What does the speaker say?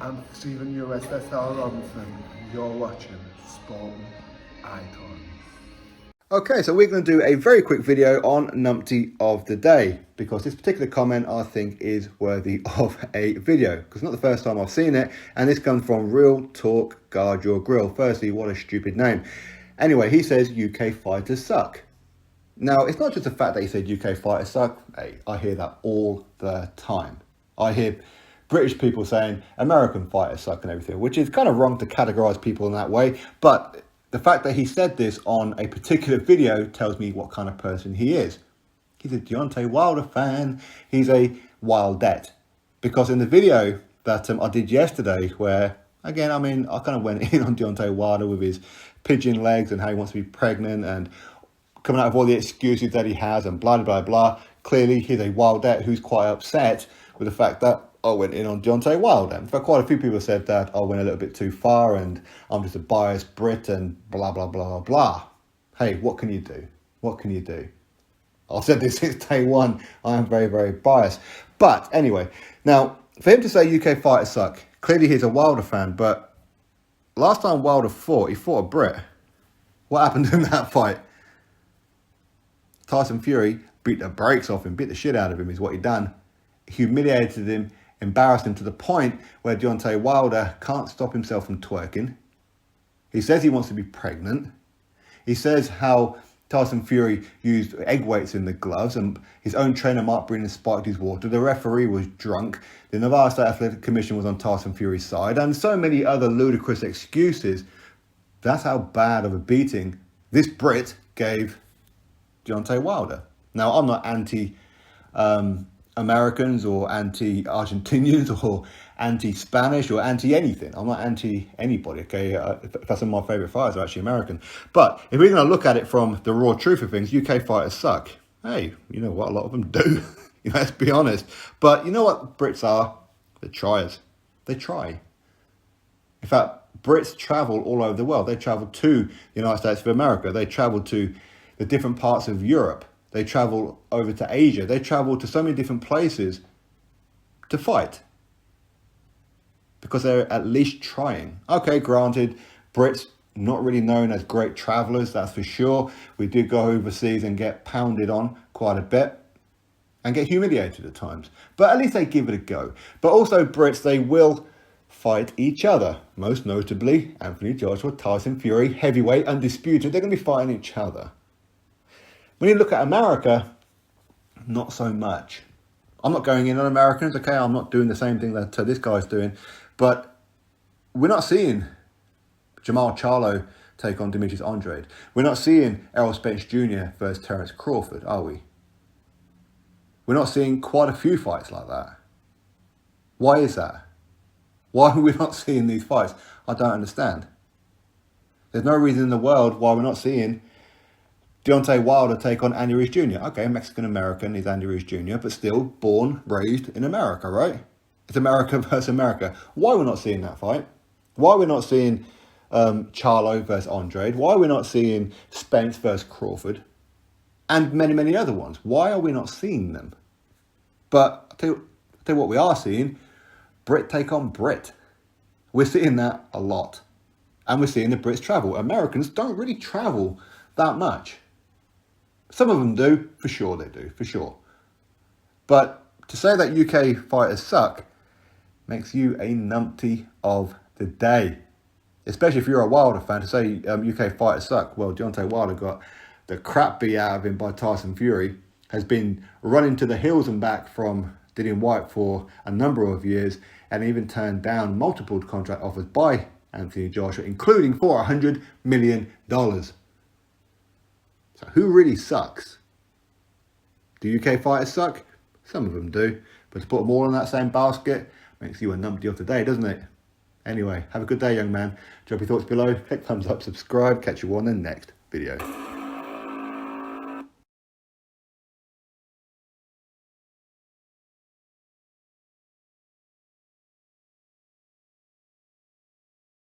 I'm Stephen USSR Robinson, and you're watching Sport Icons. Okay, so we're going to do a very quick video on Numpty of the day, because this particular comment I think is worthy of a video, because it's not the first time I've seen it, and this comes from Real Talk Guard Your Grill. Firstly, what a stupid name. Anyway, he says UK fighters suck. Now, it's not just the fact that he said UK fighters suck. Hey, I hear that all the time. I hear British people saying American fighters suck and everything, which is kind of wrong to categorize people in that way. But the fact that he said this on a particular video tells me what kind of person he is. He's a Deontay Wilder fan. He's a Wildette. Because in the video that I did yesterday, where, again, I kind of went in on Deontay Wilder with his pigeon legs and how he wants to be pregnant and coming out of all the excuses that he has and blah, blah, blah. Clearly, he's a Wildette who's quite upset with the fact that I went in on Deontay Wilder. In fact, quite a few people said that I went a little bit too far and I'm just a biased Brit and blah, blah, blah, blah, blah. Hey, what can you do? What can you do? I've said this since day one. I am very, very biased. But anyway, now, for him to say UK fighters suck, clearly he's a Wilder fan, but last time Wilder fought, he fought a Brit. What happened in that fight? Tyson Fury beat the brakes off him, beat the shit out of him is what he done. Humiliated him, embarrassed him to the point where Deontay Wilder can't stop himself from twerking. He says he wants to be pregnant. He says how Tyson Fury used egg weights in the gloves and his own trainer Mark Breen spiked his water. The referee was drunk. The Nevada State Athletic Commission was on Tyson Fury's side, and so many other ludicrous excuses. That's how bad of a beating this Brit gave Deontay Wilder. Now, I'm not anti-Americans or anti-Argentinians or anti-Spanish or anti-anything. I'm not anti-anybody, okay? In fact, some of my favourite fighters are actually American. But if we're going to look at it from the raw truth of things, UK fighters suck. Hey, you know what? A lot of them do. Let's be honest. But you know what Brits are? They're triers. They try. In fact, Brits travel all over the world. They travel to the United States of America. They travel to the different parts of Europe. They travel over to Asia. They travel to so many different places to fight. Because they're at least trying. Okay, granted, Brits not really known as great travellers, that's for sure. We do go overseas and get pounded on quite a bit and get humiliated at times. But at least they give it a go. But also Brits, they will fight each other. Most notably, Anthony Joshua, Tyson Fury, heavyweight, undisputed. They're going to be fighting each other. When you look at America, not so much. I'm not going in on Americans, okay? I'm not doing the same thing that this guy's doing. But we're not seeing Jamal Charlo take on Demetrius Andrade. We're not seeing Errol Spence Jr. versus Terence Crawford, are we? We're not seeing quite a few fights like that. Why is that? Why are we not seeing these fights? I don't understand. There's no reason in the world why we're not seeing Deontay Wilder take on Andy Ruiz Jr. Okay, Mexican-American is Andy Ruiz Jr., but still born, raised in America, right? It's America versus America. Why are we not seeing that fight? Why are we not seeing Charlo versus Andrade? Why are we not seeing Spence versus Crawford? And many, many other ones. Why are we not seeing them? But I'll tell you what we are seeing. Brit take on Brit. We're seeing that a lot. And we're seeing the Brits travel. Americans don't really travel that much. Some of them do, for sure they do, for sure. But to say that UK fighters suck makes you a numpty of the day. Especially if you're a Wilder fan, to say UK fighters suck. Well, Deontay Wilder got the crap beat out of him by Tyson Fury, has been running to the hills and back from Dillian Whyte for a number of years, and even turned down multiple contract offers by Anthony Joshua, including for $100 million. So who really sucks? Do UK fighters suck? Some of them do. But to put them all in that same basket makes you a numpty of the day, doesn't it? Anyway, have a good day, young man. Drop your thoughts below. Click thumbs up, subscribe. Catch you on the next video.